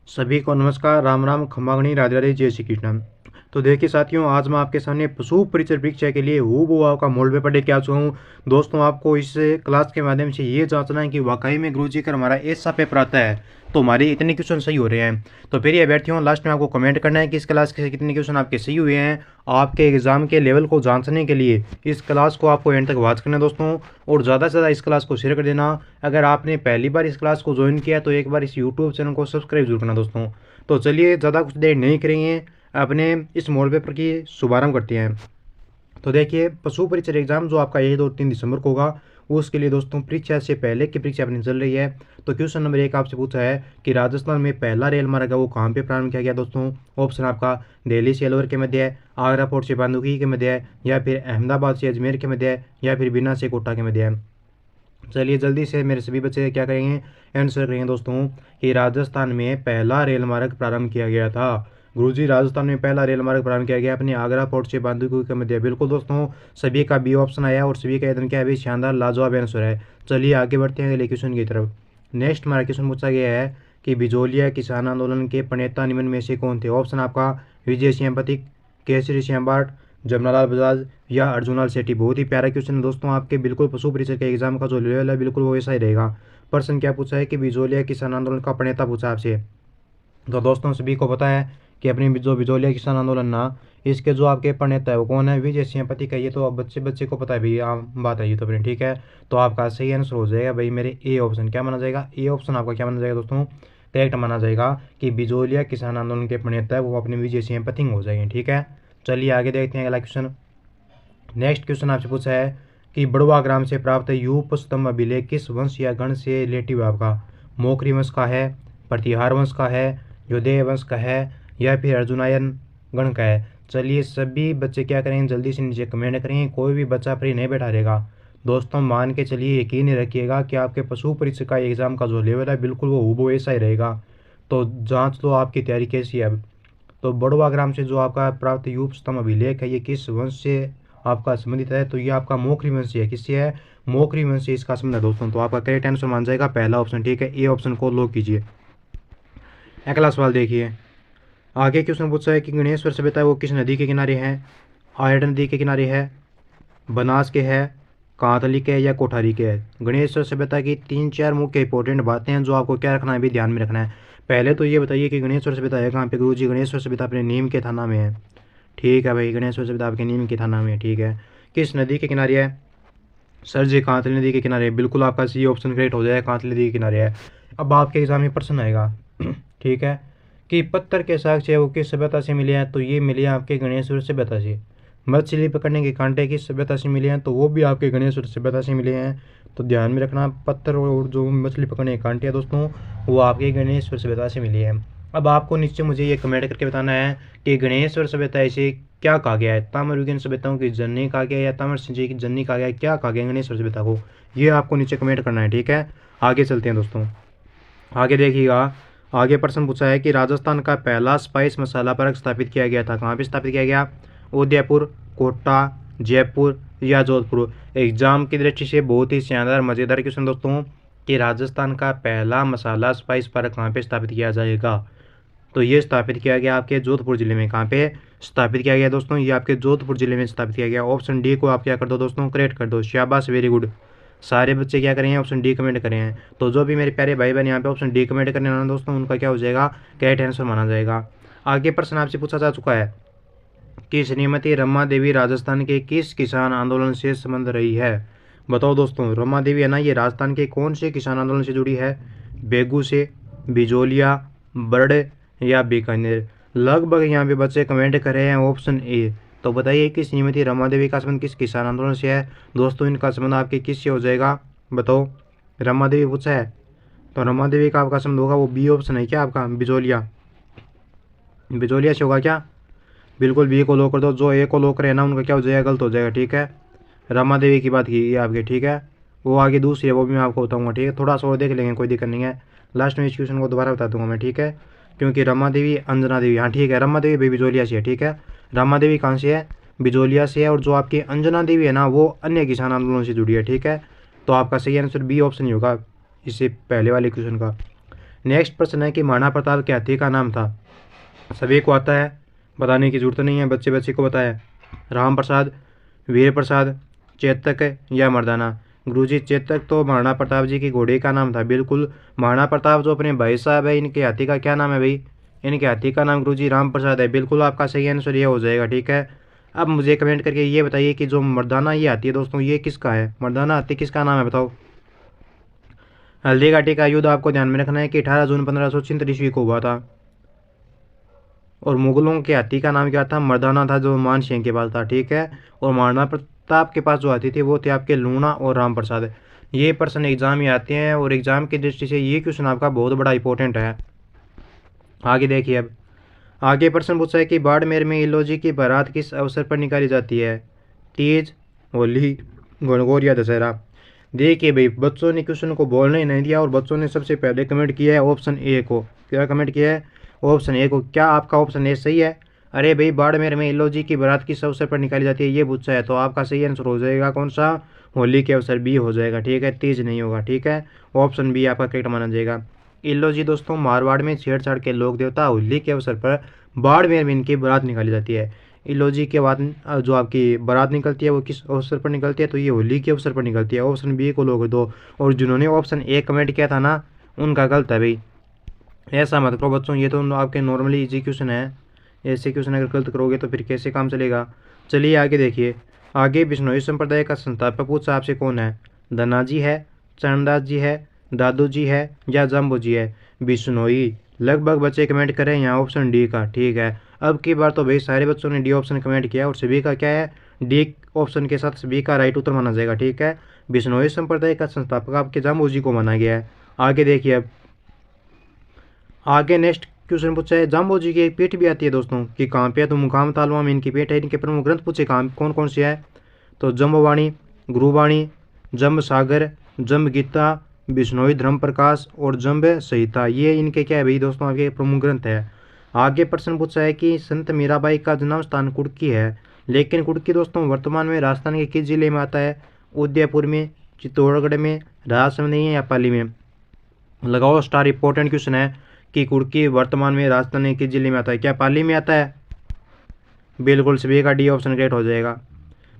सभी को नमस्कार, राम राम, खम्बागणी, राधे राधे, जय श्री कृष्ण। तो देखिए साथियों, आज मैं आपके सामने पशु परिचय परीक्षा के लिए हूबहू का मॉडल पेपर लेके आ चुका हूँ। दोस्तों, आपको इस क्लास के माध्यम से ये जांचना है कि वाकई में गुरुजी का हमारा ऐसा पेपर आता है तो हमारे इतने क्वेश्चन सही हो रहे हैं। तो फिर ये अभ्यर्थियों, लास्ट में आपको कमेंट करना है कि इस क्लास के कितने क्वेश्चन आपके सही हुए हैं। आपके एग्जाम के लेवल को जांचने के लिए इस क्लास को आपको एंड तक वॉच करना है दोस्तों, और ज़्यादा से ज़्यादा इस क्लास को शेयर कर देना। अगर आपने पहली बार इस क्लास को ज्वाइन किया तो एक बार इस यूट्यूब चैनल को सब्सक्राइब जरूर करना दोस्तों। तो चलिए, ज़्यादा कुछ देर नहीं करेंगे, अपने इस मॉडल पेपर की शुभारंभ करते हैं। तो देखिए, पशु परीक्षा एग्जाम जो आपका 1, 2, 3 दिसंबर को होगा, उसके लिए दोस्तों परीक्षा से पहले की परीक्षा अपनी चल रही है। तो क्वेश्चन नंबर 1 आपसे पूछा है कि राजस्थान में पहला रेल मार्ग है वो कहाँ पे प्रारंभ किया गया दोस्तों। ऑप्शन आपका दिल्ली से अलवर के मध्य है, आगरा फोर्ट से बांदुकी के मध्य है, या फिर अहमदाबाद से अजमेर के मध्य है, या फिर बीना से कोटा के मध्य है। चलिए जल्दी से मेरे सभी बच्चे क्या करेंगे, आंसर करेंगे दोस्तों कि राजस्थान में पहला रेल मार्ग प्रारंभ किया गया था। गुरुजी, राजस्थान में पहला रेल मार्ग प्रारंभ किया गया अपने आगरा फोर्ट से बांदुकी के मध्य। बिल्कुल दोस्तों, सभी का बी ऑप्शन आया और सभी का एकदम क्या है भाई, शानदार लाजवाब आंसर है। चलिए आगे बढ़ते हैं अगले क्वेश्चन की तरफ। नेक्स्ट हमारा क्वेश्चन पूछा गया है कि बिजोलिया किसान आंदोलन के प्रणेता निम्न में से कौन थे। ऑप्शन आपका विजय सिंह पथिक, केसरी सिंह बाट, जमनालाल बजाज, या अर्जुनलाल सेठी। बहुत ही प्यारा क्वेश्चन है दोस्तों, आपके बिल्कुल पशु परिचय के एग्जाम का जो लेवल है बिल्कुल वो ऐसा ही रहेगा। प्रश्न क्या पूछा है कि बिजोलिया किसान आंदोलन का प्रणेता पूछा आपसे। तो दोस्तों, सभी को पता है कि अपनी जो बिजोलिया किसान आंदोलन ना, इसके जो आपके प्रणेता है वो कौन है, विजय सिंह पथिक है। ये तो अब बच्चे बच्चे को पता है भाई, आम बात है ये तो अपनी, ठीक है। तो आपका सही आंसर हो जाएगा भाई मेरे ए ऑप्शन। क्या माना जाएगा, ए ऑप्शन आपका क्या माना जाएगा दोस्तों, करेक्ट माना जाएगा कि बिजोलिया किसान आंदोलन के प्रणेता है वो अपने विजय सिंह पथिक हो जाएंगे, ठीक है। चलिए आगे देखते हैं अगला क्वेश्चन। नेक्स्ट क्वेश्चन आपसे पूछा है कि बड़वा ग्राम से प्राप्त यूप स्तंभ अभिलेख किस वंश या गण से रिलेटिव है आपका। मोखरी वंश का है, प्रतिहार वंश का है, योदेय वंश का है, या फिर अर्जुनायन गण का है। चलिए सभी बच्चे क्या करेंगे, जल्दी से नीचे कमेंट करेंगे, कोई भी बच्चा फ्री नहीं बैठा रहेगा दोस्तों। मान के चलिए, यकीन रखिएगा कि आपके पशु परीक्षा का एग्जाम का जो लेवल है बिल्कुल वो हूबहू ऐसा ही रहेगा। तो जांच लो आपकी तैयारी कैसी है अब। तो बड़वा ग्राम से जो आपका प्राप्त यूप स्तंभ अभिलेख है ये किस वंश से आपका संबंधित है। तो ये आपका मोखरी वंश है। किससे है, मोखरी वंश से इसका संबंध है दोस्तों। तो आपका करेक्ट आंसर मान जाएगा पहला ऑप्शन, ठीक है। ए ऑप्शन को लॉक कीजिए। अगला सवाल देखिए, आगे क्वेश्चन पूछा है कि गणेश्वर सभ्यता वो किस नदी के किनारे है। आयरन नदी के किनारे है, बनास के है, कांतली के, या कोठारी के है। गणेश्वर सभ्यता की 3-4 मुख्य इंपॉर्टेंट बातें हैं जो आपको क्या रखना है भी, ध्यान में रखना है। पहले तो ये बताइए कि गणेश्वर सभ्यता है कहाँ पे। गुरुजी, गणेश्वर सभ्यता अपने नीम के थाना में है, ठीक है भाई। गणेश्वर सभ्यता आपके नीम के थाना में है, ठीक है। किस नदी के किनारे है, सर जी कांतली नदी के किनारे है। बिल्कुल आपका सी ऑप्शन करेक्ट हो जाएगा, कांतली नदी के किनारे है। अब आपके एग्जाम में प्रश्न आएगा ठीक है, कि पत्थर के साक्ष्य है वो किस सभ्यता से मिले हैं। तो ये मिले हैं आपके गणेश्वर सभ्यता से। मछली पकड़ने के कांटे किस सभ्यता से मिले हैं, तो वो भी आपके गणेश्वर सभ्यता से मिले हैं। तो ध्यान में रखना, पत्थर और जो मछली पकड़ने के कांटे हैं दोस्तों वो आपके गणेश्वर सभ्यता से मिले हैं। अब आपको नीचे मुझे ये कमेंट करके बताना है कि गणेश्वर सभ्यता इसे क्या कहा गया है, ताम्रयुगीन सभ्यताओं की जननी कहा गया या ताम्र सिंचाई की जननी कहा गया, क्या कहा गया गणेश्वर सभ्यता को, ये आपको नीचे कमेंट करना है, ठीक है। आगे चलते हैं दोस्तों, आगे देखिएगा। आगे प्रश्न पूछा है कि राजस्थान का पहला स्पाइस मसाला पार्क स्थापित किया गया था, कहाँ पे स्थापित किया गया। उदयपुर, कोटा, जयपुर, या जोधपुर। एग्जाम की दृष्टि से बहुत ही शानदार मज़ेदार क्वेश्चन दोस्तों कि राजस्थान का पहला मसाला स्पाइस पार्क कहाँ पे स्थापित किया जाएगा। तो ये स्थापित किया गया आपके जोधपुर जिले में। कहाँ पे स्थापित किया गया दोस्तों, ये आपके जोधपुर जिले में स्थापित किया गया। ऑप्शन डी को आप क्या कर दो दोस्तों, करेक्ट कर दो। शाबाश, वेरी गुड। सारे बच्चे क्या करें, ऑप्शन डी कमेंट करें हैं। तो जो भी मेरे प्यारे भाई बहन यहाँ पे ऑप्शन डी कमेंट करने वाले दोस्तों उनका क्या हो जाएगा, करेक्ट आंसर माना जाएगा। आगे प्रश्न आपसे पूछा जा चुका है कि श्रीमती रमा देवी राजस्थान के किस किसान आंदोलन से संबंध रही है। बताओ दोस्तों, रमा देवी है ना, ये राजस्थान के कौन से किसान आंदोलन से जुड़ी है। बेगू से, बिजोलिया, बर्ड, या बीकानेर। लगभग यहाँ पे बच्चे कमेंट कर रहे हैं ऑप्शन ए। तो बताइए कि श्रीमती रमा देवी का संबंध किस किसान आंदोलन से है दोस्तों। इनका संबंध आपके किससे हो जाएगा, बताओ। रमा देवी पूछा है तो रमा देवी का आपका संबंध होगा वो बी ऑप्शन है क्या आपका, बिजोलिया। बिजोलिया से होगा क्या, बिल्कुल बी को लो कर दो। जो ए को लो करे ना उनका क्या हो जाएगा, गलत हो जाएगा, ठीक है। रमा देवी की बात की आपके, ठीक है। वो आगे दूसरी है वो भी मैं आपको बताऊंगा, ठीक है। थोड़ा सा और देख लेंगे, कोई दिक्कत नहीं है। लास्ट में इस क्वेश्चन को दोबारा बता दूंगा मैं, ठीक है। क्योंकि रमा देवी, अंजना देवी, हाँ ठीक है, रमा देवी भी बिजोलिया से है, ठीक है। रमा देवी कहाँ से है, बिजोलिया से है। और जो आपकी अंजना देवी है ना वो अन्य किसान आंदोलन से जुड़ी है, ठीक है। तो आपका सही आंसर बी ऑप्शन ही होगा इससे पहले वाले क्वेश्चन का। नेक्स्ट प्रश्न है कि महाराणा प्रताप के हाथी का नाम था। सभी को आता है, बताने की जरूरत नहीं है, बच्चे बच्चे को बताया। राम प्रसाद, वीर प्रसाद, चेतक या मर्दाना। गुरुजी चेतक तो महाराणा प्रताप जी के घोड़े का नाम था। बिल्कुल। महाराणा प्रताप जो अपने भाई साहब है, इनके हाथी का क्या नाम है भाई? इनके हाथी का नाम गुरुजी राम प्रसाद है। बिल्कुल आपका सही आंसर ये हो जाएगा। ठीक है। अब मुझे कमेंट करके ये बताइए कि जो मर्दाना ये हाथी है दोस्तों, ये किसका है? मर्दाना हाथी किसका नाम है बताओ। हल्दीघाटी का युद्ध आपको ध्यान में रखना है कि 18 जून 1576 ईस्वी को हुआ था। और मुगलों के हाथी का नाम क्या था? मर्दाना था, जो मान सिंह के पास था। ठीक है। और महाराणा प्रताप के पास जो हाथी थे वो थे आपके लूणा और राम प्रसाद। ये प्रश्न एग्जाम में आते हैं और एग्जाम की दृष्टि से ये क्वेश्चन आपका बहुत बड़ा इंपॉर्टेंट है। आगे देखिए। अब आगे प्रश्न पूछा है कि बाड़मेर में इलोजी की बारात किस अवसर पर निकाली जाती है? तीज, होली, गणगौर या दशहरा। देखिए भाई, बच्चों ने क्वेश्चन को बोलने ही नहीं दिया और बच्चों ने सबसे पहले कमेंट किया है ऑप्शन ए को। क्या कमेंट किया है? ऑप्शन ए को। क्या आपका ऑप्शन ए सही है? अरे भाई, बाड़मेर में इलोजी की बारात किस अवसर पर निकाली जाती है ये पूछा है, तो आपका सही आंसर हो जाएगा कौन सा? होली के अवसर। बी हो जाएगा। ठीक है। तीज नहीं होगा। ठीक है। ऑप्शन बी आपका करेक्ट माना जाएगा। इलोजी दोस्तों मारवाड़ में छेड़छाड़ के लोक देवता होली के अवसर पर बाड़मेर में इनकी बारात निकाली जाती है। इलोजी के बाद जो आपकी बारात निकलती है वो किस अवसर पर निकलती है? तो ये होली के अवसर पर निकलती है। ऑप्शन बी को लोग दो। और जिन्होंने ऑप्शन ए कमेंट किया था ना, उनका गलत है भाई। ऐसा मत करो बच्चों, ये तो आपके नॉर्मली इजी क्वेश्चन है। ऐसे क्वेश्चन अगर गलत करोगे तो फिर कैसे काम चलेगा। चलिए आगे देखिए। आगे बिश्नोई संप्रदाय का संस्थापक पूछा आपसे कौन है? धनाजी है, चरणदास जी है, दादू जी है या जम्बो जी है? बिश्नोई। लगभग बच्चे कमेंट करें यहाँ ऑप्शन डी का। ठीक है। अब की बार तो भाई सारे बच्चों ने डी ऑप्शन कमेंट किया और सभी का क्या है? डी ऑप्शन के साथ सभी का राइट उत्तर माना जाएगा। ठीक है। बिश्नोई संप्रदाय का संस्थापक आपके जम्बो जी को माना गया है। आगे देखिए। अब आगे नेक्स्ट क्वेश्चन पूछा है, जाम्बो जी की एक पीठ भी आती है दोस्तों कि कहाँ पे है? तो मुकाम तालवा में इनकी पीठ है। इनके प्रमुख ग्रंथ पूछे कहाँ कौन कौन से है? तो जम्बवाणी, गुरुवाणी, जम्ब सागर, जम्ब गीता, बिश्नोई धर्म प्रकाश और जम्ब संहिता। ये इनके क्या है भाई दोस्तों? आपके प्रमुख ग्रंथ है। आगे प्रश्न पूछा है कि संत मीराबाई का जन्म स्थान कुड़की है, लेकिन कुड़की दोस्तों वर्तमान में राजस्थान के किस जिले में आता है? उदयपुर में, चित्तौड़गढ़ में, राजसमंद में या पाली में? लगाओ स्टार। इंपॉर्टेंट क्वेश्चन है कि कुड़की वर्तमान में राजस्थान के जिले में आता है। क्या पाली में आता है? बिल्कुल सभी का डी ऑप्शन करेक्ट हो जाएगा।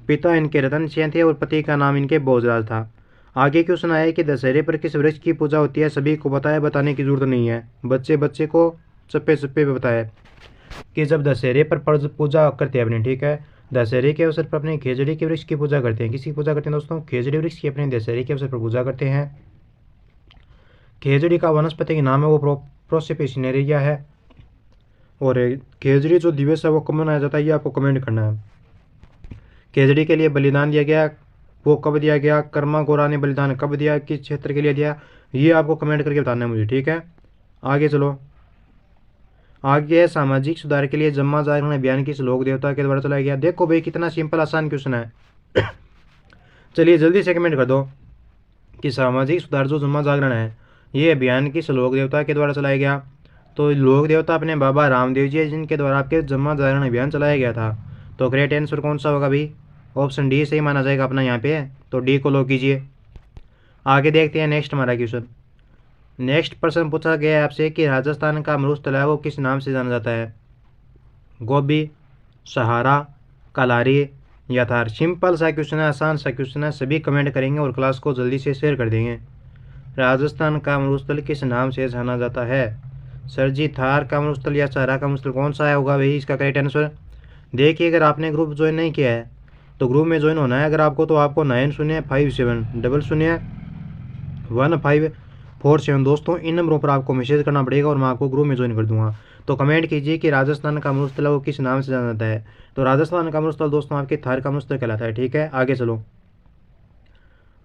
पिता इनके रतन सिंह थे और पति का नाम इनके भोजराज था। आगे क्वेश्चन आया कि दशहरे पर किस वृक्ष की पूजा होती है? सभी को बताया, बताने की जरूरत नहीं है। बच्चे बच्चे को चप्पे चप्पे पे बताया कि जब दशहरे पर पूजा करते हैं अपने। ठीक है। दशहरे के अवसर पर अपने खेजड़ी के वृक्ष की पूजा करते हैं। किसकी पूजा करते हैं दोस्तों? खेजड़ी वृक्ष की अपने दशहरे के अवसर पर पूजा करते हैं। खेजड़ी का वनस्पति का नाम है वो प्रोसिपिसिनेरिया है। और खेजड़ी जो दिवस है वो कब मनाया जाता है ये आपको कमेंट करना है। खेजड़ी के लिए बलिदान दिया गया, वो कब दिया गया? कर्मा गोरा ने बलिदान कब दिया, किस क्षेत्र के लिए दिया, ये आपको कमेंट करके बताना है मुझे। ठीक है। आगे चलो। आगे है सामाजिक सुधार के लिए जम्मा जागरण अभियान किस लोक देवता के द्वारा चलाया गया? देखो भाई कितना सिंपल आसान क्वेश्चन है। चलिए जल्दी से कमेंट कर दो कि सामाजिक सुधार जो जम्मा जागरण है ये अभियान किस लोक देवता के द्वारा चलाया गया? तो लोक देवता अपने बाबा रामदेव जी है, जिनके द्वारा आपके जम्मा जागरण अभियान चलाया गया था। तो करेक्ट आंसर कौन सा होगा भाई? ऑप्शन डी सही माना जाएगा अपना यहाँ पे। तो डी को लॉक कीजिए। आगे देखते हैं नेक्स्ट हमारा क्वेश्चन। नेक्स्ट प्रश्न पूछा गया है आपसे कि राजस्थान का मरुस्थल है वो किस नाम से जाना जाता है? गोबी, सहारा, कलारी या थार। सिंपल सा क्वेश्चन है, आसान सा क्वेश्चन है। सभी कमेंट करेंगे और क्लास को जल्दी से शेयर कर देंगे। राजस्थान का मरुस्थल किस नाम से जाना जाता है? सर जी थार का मरुस्थल या सहारा का मरुस्थल कौन सा है होगा भाई इसका करेक्ट आंसर? देखिए अगर आपने ग्रुप ज्वाइन नहीं किया है तो ग्रुप में ज्वाइन होना है अगर आपको, तो आपको 9057001547 दोस्तों इन नंबरों पर आपको मैसेज करना पड़ेगा और मैं आपको ग्रुप में ज्वाइन कर दूंगा। तो कमेंट कीजिए कि राजस्थान का मरुस्थल वो किस नाम से जाना जाता है? तो राजस्थान का मरुस्थल दोस्तों आपके थार का मरुस्थल कहलाता है। ठीक है। आगे चलो।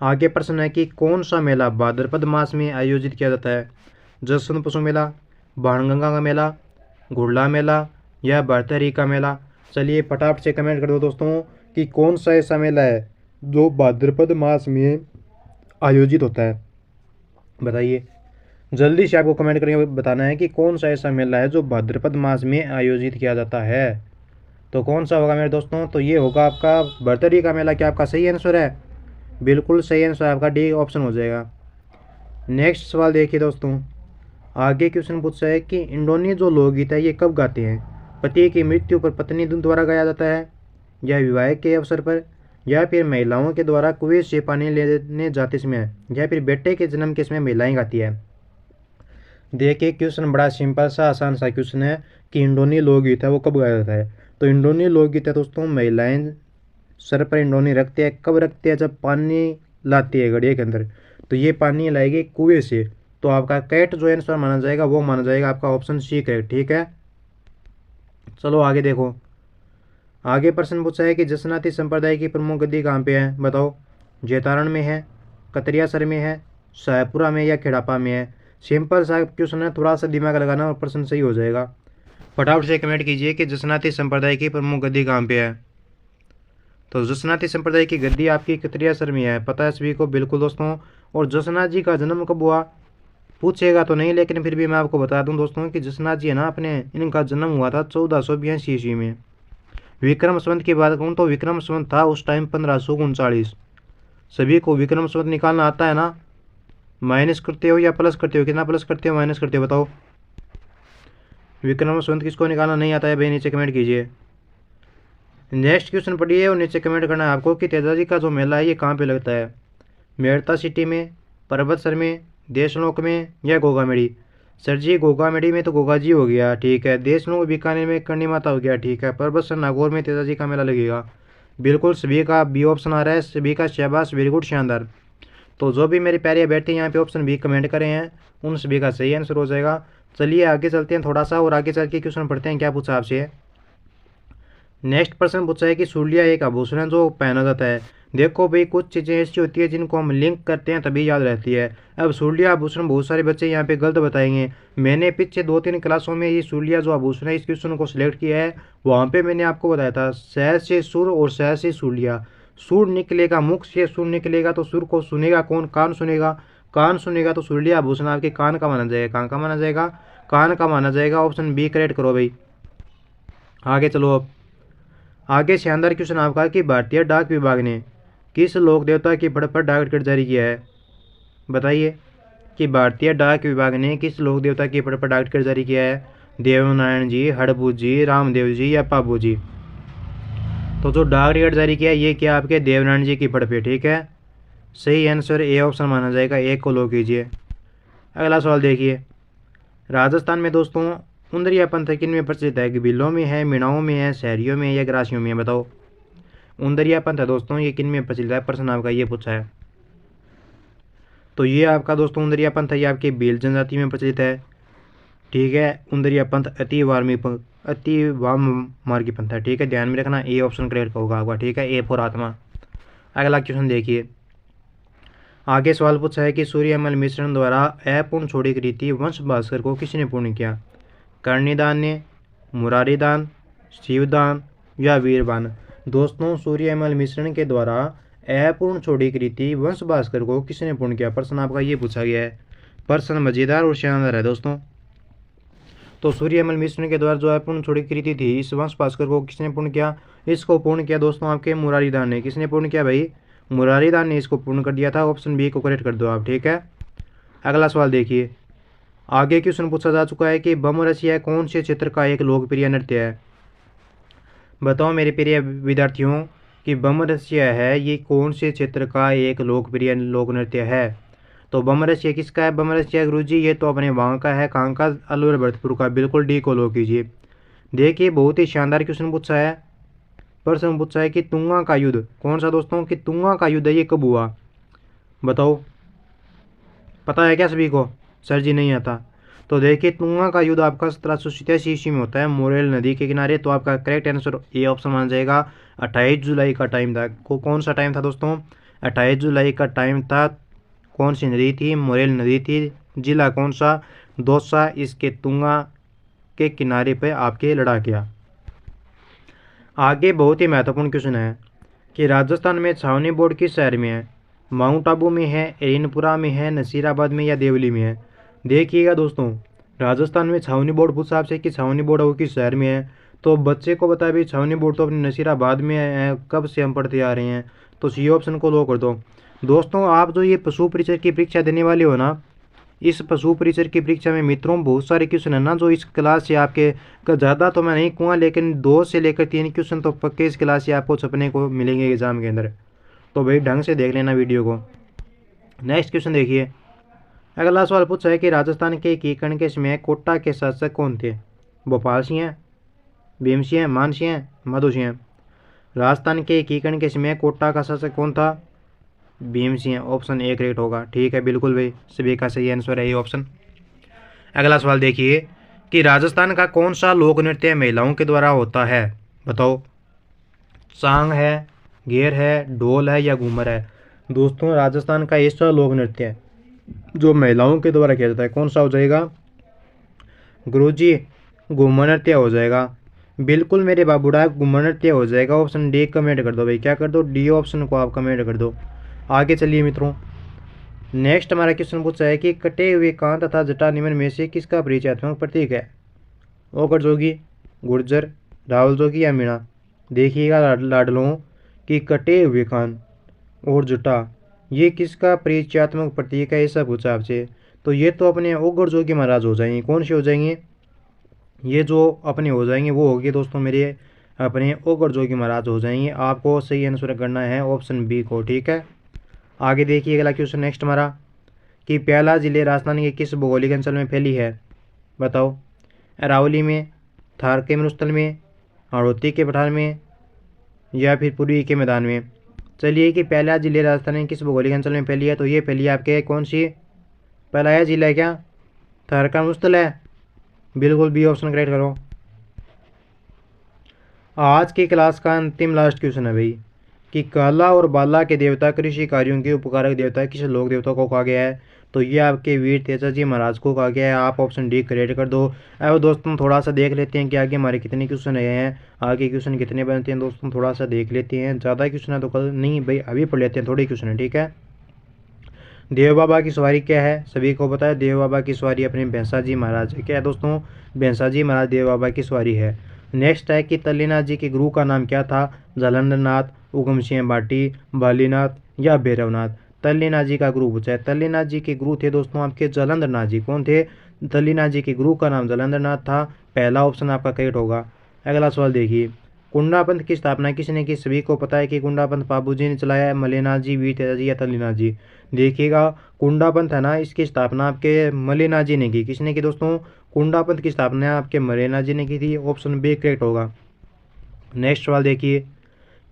आगे प्रश्न है कि कौन सा मेला भाद्रपद मास में आयोजित किया जाता है? जसवंत पशु मेला, बाणगंगा का मेला, घुड़ला मेला या भरतहरी का मेला? चलिए फटाफट से कमेंट कर दो दोस्तों कि कौन सा ऐसा मेला है जो भाद्रपद मास में आयोजित होता है। बताइए जल्दी से, आपको कमेंट करके बताना है कि कौन सा ऐसा मेला है जो भाद्रपद मास में आयोजित किया जाता है। तो कौन सा होगा मेरे दोस्तों? तो ये होगा आपका भरतहरी का मेला। क्या आपका सही आंसर है? बिल्कुल सही आंसर आपका डी ऑप्शन हो जाएगा। नेक्स्ट सवाल देखिए दोस्तों। आगे क्वेश्चन पूछा है कि इंडोनी जो लोकगीत है ये कब गाते हैं? पति की मृत्यु पर पत्नी द्वारा गाया जाता है, या विवाह के अवसर पर, या फिर महिलाओं के द्वारा कुएं से पानी लेने जाते समय, या फिर बेटे के जन्म के समय महिलाएं गाती है। देखिए क्वेश्चन बड़ा सिंपल सा आसान सा क्वेश्चन है कि इंडोनी लोकगीत है वो कब गाया जाता है। तो इंडोनी लोकगीत है दोस्तों, महिलाएं सर पर इंडोनी रखते हैं। कब रखते हैं? जब पानी लाती है गड्ढे के अंदर। तो ये पानी लाएगी कुएं से। तो आपका कैट जो आंसर माना जाएगा वो माना जाएगा आपका ऑप्शन सी करेक्ट। ठीक है, चलो आगे देखो। आगे प्रश्न पूछा है कि जसनाती संप्रदाय की प्रमुख गद्दी कहाँ पे है? बताओ। जैतारण में है, कतरियासर में है, शाहपुरा में, या खेड़ापा में है? सिंपल सा क्वेश्चन है, थोड़ा सा दिमाग लगाना और प्रश्न सही हो जाएगा। फटाफट से कमेंट कीजिए कि जसनाती संप्रदाय की प्रमुख गद्दी कहाँ पे है। तो जसनाती संप्रदाय की गद्दी आपकी कतरियासर में है। पता है सभी को? बिल्कुल दोस्तों। और जसनाथ जी का जन्म कब हुआ? पूछेगा तो नहीं, लेकिन फिर भी मैं आपको बता दूं दोस्तों कि जसनाथ जी है ना अपने, इनका जन्म हुआ था 1482 ईस्वी में। विक्रम संवत की बात करूँ तो विक्रम संवत था उस टाइम 1539। सभी को विक्रम संवत निकालना आता है ना? माइनस करते हो या प्लस करते हो? कितना प्लस करते हो, माइनस करते हो? बताओ। विक्रम संवत किसको निकालना नहीं आता है भाई? नीचे कमेंट कीजिए। नेक्स्ट क्वेश्चन पढ़िए और नीचे कमेंट करना है आपको कि तेजाजी का जो मेला है ये कहाँ पे लगता है? मेड़ता सिटी में, पर्वतसर में, देशनोक में, या गोगामेड़ी? सर जी गोगामेड़ी में तो गोगा जी हो गया, ठीक है। देशनोक बीकानेर में करणी माता हो गया, ठीक है। पर्वतसर नागौर में तेजाजी का मेला लगेगा। बिल्कुल सभी का बी ऑप्शन आ रहा है, सभी का शाबाश, वेरी गुड, शानदार। तो जो भी मेरे प्यारे बैठे यहाँ पे ऑप्शन बी कमेंट करें हैं उन सभी का सही आंसर हो जाएगा। चलिए आगे चलते हैं थोड़ा सा और आगे चल के क्वेश्चन पढ़ते हैं। क्या पूछा आपसे? नेक्स्ट प्रश्न पूछा है कि सूर्या एक आभूषण है जो पहना जाता है। देखो भाई, कुछ चीज़ें ऐसी होती है जिनको हम लिंक करते हैं तभी याद रहती है। अब सूर्या आभूषण बहुत सारे बच्चे यहाँ पे गलत बताएंगे। मैंने पीछे 2-3 क्लासों में ये सूर्या जो आभूषण है इस क्वेश्चन को सिलेक्ट किया है। वहाँ पे मैंने आपको बताया था शह से सुर और शह से सूर्या। सुर निकलेगा, मुख से सुर निकलेगा तो सुर को सुनेगा कौन? कान सुनेगा। कान सुनेगा तो सूर्या आभूषण आपके कान का माना जाएगा। कहाँ का माना जाएगा? कान का माना जाएगा। ऑप्शन बी करेक्ट करो भाई। आगे चलो। अब आगे शानदार क्वेश्चन आपका कि भारतीय डाक विभाग ने किस लोक देवता की पद पर डाक टिकट जारी किया है? बताइए कि भारतीय डाक विभाग ने किस लोक देवता की पद पर डाक टिकट जारी किया है? देवनारायण जी, हड़बू जी, रामदेव जी, या पाबू जी? तो जो डाक टिकट जारी किया ये क्या आपके देवनारायण जी की पद पे, ठीक है। सही आंसर ए ऑप्शन माना जाएगा, एक को लो कीजिए। अगला सवाल देखिए। राजस्थान में दोस्तों उंदरिया पंथ किन में प्रचलित है? गिबिलों में है, मीणाओं में है, शहरियों में, या ग्रासियों में है? बताओ। उंदरिया पंथ है दोस्तों, ये किन में प्रचलित है? प्रश्न आपका ये पूछा है। तो ये आपका दोस्तों उंदरिया पंथ है ये आपके भील जनजाति में प्रचलित है, ठीक है। उंदरिया पंथ अति वाम मार्गी पंथ है, ठीक है। ध्यान में रखना, ए ऑप्शन करेक्ट होगा आपका, ठीक है। ए फॉर आत्मा। अगला क्वेश्चन देखिए। आगे सवाल पूछा है कि सूर्यमल मिश्रण द्वारा अपूर्ण छोड़ी की रीति वंश भास्कर को किसने पूर्ण किया? कर्णिदान ने, मुरारीदान, शिवदान, या वीरबान? दोस्तों सूर्यमल मिश्रण के द्वारा अपूर्ण छोड़ी की रीति वंश भास्कर को किसने पूर्ण किया? प्रश्न आपका ये पूछा गया है। प्रश्न मजेदार और शानदार है दोस्तों। तो सूर्यमल मिश्रण के द्वारा जो अपूर्ण छोड़ी की रीति थी इस वंश भास्कर को किसने पूर्ण किया? इसको पूर्ण किया दोस्तों आपके मुरारीदान ने। किसने पूर्ण किया भाई? मुरारीदान ने इसको पूर्ण कर दिया था। ऑप्शन बी को करेक्ट कर दो आप, ठीक है। अगला सवाल देखिए। आगे क्वेश्चन पूछा जा चुका है कि बमरसिया कौन से क्षेत्र का एक लोकप्रिय नृत्य है? बताओ मेरे प्रिय विद्यार्थियों कि बमरसिया है ये कौन से क्षेत्र का एक लोकप्रिय लोक नृत्य है? तो बमरसिया किसका है? बमरसिया गुरुजी ये तो अपने वहाँ का है, कहाँ का? अलवर भरतपुर का। बिल्कुल डी को लो कीजिए। देखिए बहुत ही शानदार क्वेश्चन पूछा है। प्रश्न पूछा है कि तुंगा का युद्ध कौन सा दोस्तों? कि तुंगा का युद्ध ये कब हुआ? बताओ। पता है क्या सभी को? सर जी नहीं आता। तो देखिए तुंगा का युद्ध आपका 1787 ईस्वी में होता है मोरेल नदी के किनारे। तो आपका करेक्ट आंसर ए ऑप्शन माना जाएगा। 28 जुलाई का टाइम था। कौन सा टाइम था दोस्तों? 28 जुलाई का टाइम था। कौन सी नदी थी? मोरेल नदी थी। जिला कौन सा? दौसा। इसके तुंगा के किनारे पर आपके लड़ा गया। आगे बहुत ही महत्वपूर्ण क्वेश्चन है कि राजस्थान में छावनी बोर्ड किस शहर में है? माउंट आबू में है, एरिनपुरा में है, नसीराबाद में, या देवली में है? देखिएगा दोस्तों, राजस्थान में छावनी बोर्ड पूछा आपसे कि छावनी बोर्ड वो किस शहर में है। तो बच्चे को बता भी छावनी बोर्ड तो अपने नसीराबाद में है, कब से हम पढ़ते आ रहे हैं। तो सी ऑप्शन को लो कर दो। दोस्तों आप जो ये पशु परिचय की परीक्षा देने वाले हो ना, इस पशु परिचर की परीक्षा में मित्रों बहुत सारे क्वेश्चन है ना जो इस क्लास से आपके ज़्यादा तो मैं नहीं कहूँगा, लेकिन 2 से लेकर 3 क्वेश्चन तो पक्के इस क्लास से आपको छपने को मिलेंगे एग्जाम के अंदर। तो भाई ढंग से देख लेना वीडियो को। नेक्स्ट क्वेश्चन देखिए, अगला सवाल पूछा है कि राजस्थान के कीकण के समय कोटा के शासक कौन थे? भोपाल सिंह, भीम सिंह, मान सिंह, मधु सिंह। राजस्थान के कीकण के समय कोटा का शासक कौन था? Bhim Singh. Option A correct होगा। ठीक है, बिल्कुल भाई, सभी का सही आंसर है ये ऑप्शन। अगला सवाल देखिए कि राजस्थान का कौन सा लोक नृत्य महिलाओं के द्वारा होता है? बताओ, सांग है, घेर है, ढोल है या घूमर है? दोस्तों राजस्थान का ऐसा लोक नृत्य है जो महिलाओं के द्वारा किया जाता है, कौन सा हो जाएगा? गुरुजी घूमर नृत्य हो जाएगा। बिल्कुल मेरे बाबूड़ा, घूमर नृत्य हो जाएगा। ऑप्शन डी कमेंट कर दो भाई, क्या कर दो? डी ऑप्शन को आप कमेंट कर दो। आगे चलिए मित्रों, नेक्स्ट हमारा क्वेश्चन पूछा है कि कटे हुए कान तथा जटा निम्न में से किसका परिचयात्मक प्रतीक है? ओकर जोगी, गुर्जर, रावल जोगी या मीणा? देखिएगा लाडलों कि कटे हुए कान और जटा ये किसका परिचयात्मक प्रतीक है, ऐसा पूछा आपसे। तो ये तो अपने ओगर जोगी महाराज हो जाएंगे। कौन से हो जाएंगे? ये जो अपने हो जाएंगे वो होगी दोस्तों मेरे अपने ओगर जोगी महाराज हो जाएंगे। आपको सही आंसर करना है ऑप्शन बी को। ठीक है, आगे देखिए अगला क्वेश्चन नेक्स्ट हमारा कि प्याला जिले राजस्थान के किस भौगोलिक अंचल में फैली है? बताओ, अरावली में, थार के मरुस्थल में, हाड़ौती के पठार में या फिर पूर्वी के मैदान में? चलिए कि प्याला जिले राजस्थान के किस भौगोलिक अंचल में फैली है? तो ये फैली है आपके कौन सी? पहला जिला है क्या? थार का मरुस्थल है। बिल्कुल बी ऑप्शन करेक्ट करो। आज की क्लास का अंतिम लास्ट क्वेश्चन है भाई कि काला और बाला के देवता कृषि कार्यों के उपकारक देवता किस लोक देवता को कहा गया है? तो ये आपके वीर तेजा जी महाराज को कहा गया है। आप ऑप्शन डी करेक्ट कर दो। अब दोस्तों थोड़ा सा देख लेते हैं कि आगे हमारे कितने क्वेश्चन आए हैं, आगे क्वेश्चन कितने बनते हैं। दोस्तों थोड़ा सा देख लेते हैं, ज़्यादा क्वेश्चन है तो कल नहीं भाई अभी पढ़ लेते हैं, थोड़े क्वेश्चन है। ठीक है, देव बाबा की सवारी क्या है? सभी को पता है देव बाबा की सवारी अपने भैंसा जी महाराज क्या है दोस्तों? भैंसा जी महाराज देव बाबा की सवारी है। नेक्स्ट है कि तल्लीनाथ जी के गुरु का नाम क्या था? जालंधरनाथ, उगम सिंह भाटी, बालीनाथ या भैरवनाथ? तल्लीनाथ जी का गुरु पूछा है। तल्लीनाथ जी के गुरु थे दोस्तों आपके जालंधरनाथ जी। कौन थे? तल्लीनाथ जी के गुरु का नाम जालंधरनाथ था। पहला ऑप्शन आपका करेक्ट होगा। अगला सवाल देखिए, कुंडा पंथ की स्थापना किसने की? सभी को पता है कि कुंडा पंथ बाबू जी ने चलाया है, मलेनाथ जी, वीर तेजा जी या तल्लीनाथ जी? देखिएगा कुंडा पंथ है ना, इसकी स्थापना आपके मलेनाथ जी ने की। किसने की दोस्तों? कुंडा पंथ की स्थापना आपके मलेनाथ जी ने की थी। ऑप्शन बी करेक्ट होगा। नेक्स्ट सवाल देखिए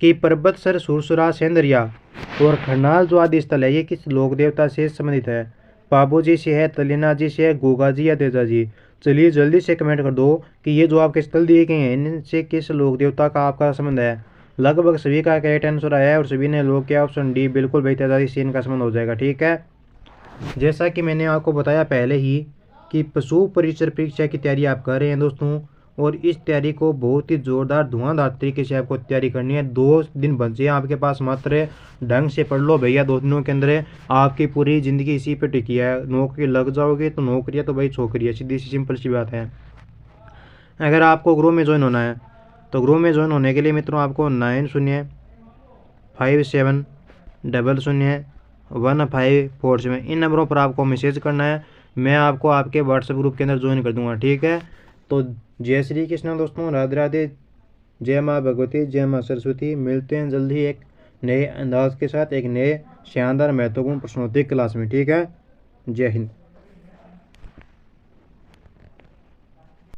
कि पर्वतसर, सुरसुरा, सेंदरिया और खरनाल जो आदि स्थल है ये किस लोक देवता से संबंधित है? बाबू जी से है, तल्लीनाथ जी से है, गोगा जी या तेजा जी? चलिए जल्दी से कमेंट कर दो कि ये जो आपके स्थल दिए गए हैं इनसे किस लोक देवता का आपका संबंध है। लगभग सभी का करेक्ट आंसर आया है और सभी ने लोग किया ऑप्शन डी। बिल्कुल भाई तेजा जी से इनका संबंध हो जाएगा। ठीक है, जैसा कि मैंने आपको बताया पहले ही कि पशु परिचर परीक्षा की तैयारी आप कर रहे हैं दोस्तों, और इस तैयारी को बहुत ही जोरदार धुआंधार तरीके से आपको तैयारी करनी है। 2 दिन बचे हैं आपके पास मात्र, ढंग से पढ़ लो भैया। 2 दिनों के अंदर आपकी पूरी ज़िंदगी इसी पे टिकी है। नौकरी लग जाओगे तो नौकरी है तो भाई छोकरी है, सीधी सी सिंपल सी बात है। अगर आपको ग्रुप में ज्वाइन होना है तो ग्रुप में ज्वाइन होने के लिए मित्रों आपको 9057001547 इन नंबरों पर आपको मैसेज करना है। मैं आपको आपके व्हाट्सएप ग्रुप के अंदर ज्वाइन कर दूंगा। ठीक है, तो जय श्री कृष्ण दोस्तों, राधे राधे, जय माँ भगवती, जय माँ सरस्वती। मिलते हैं जल्दी एक नए अंदाज के साथ, एक नए शानदार महत्वपूर्ण प्रश्नोत्तरी क्लास में। ठीक है, जय हिंद।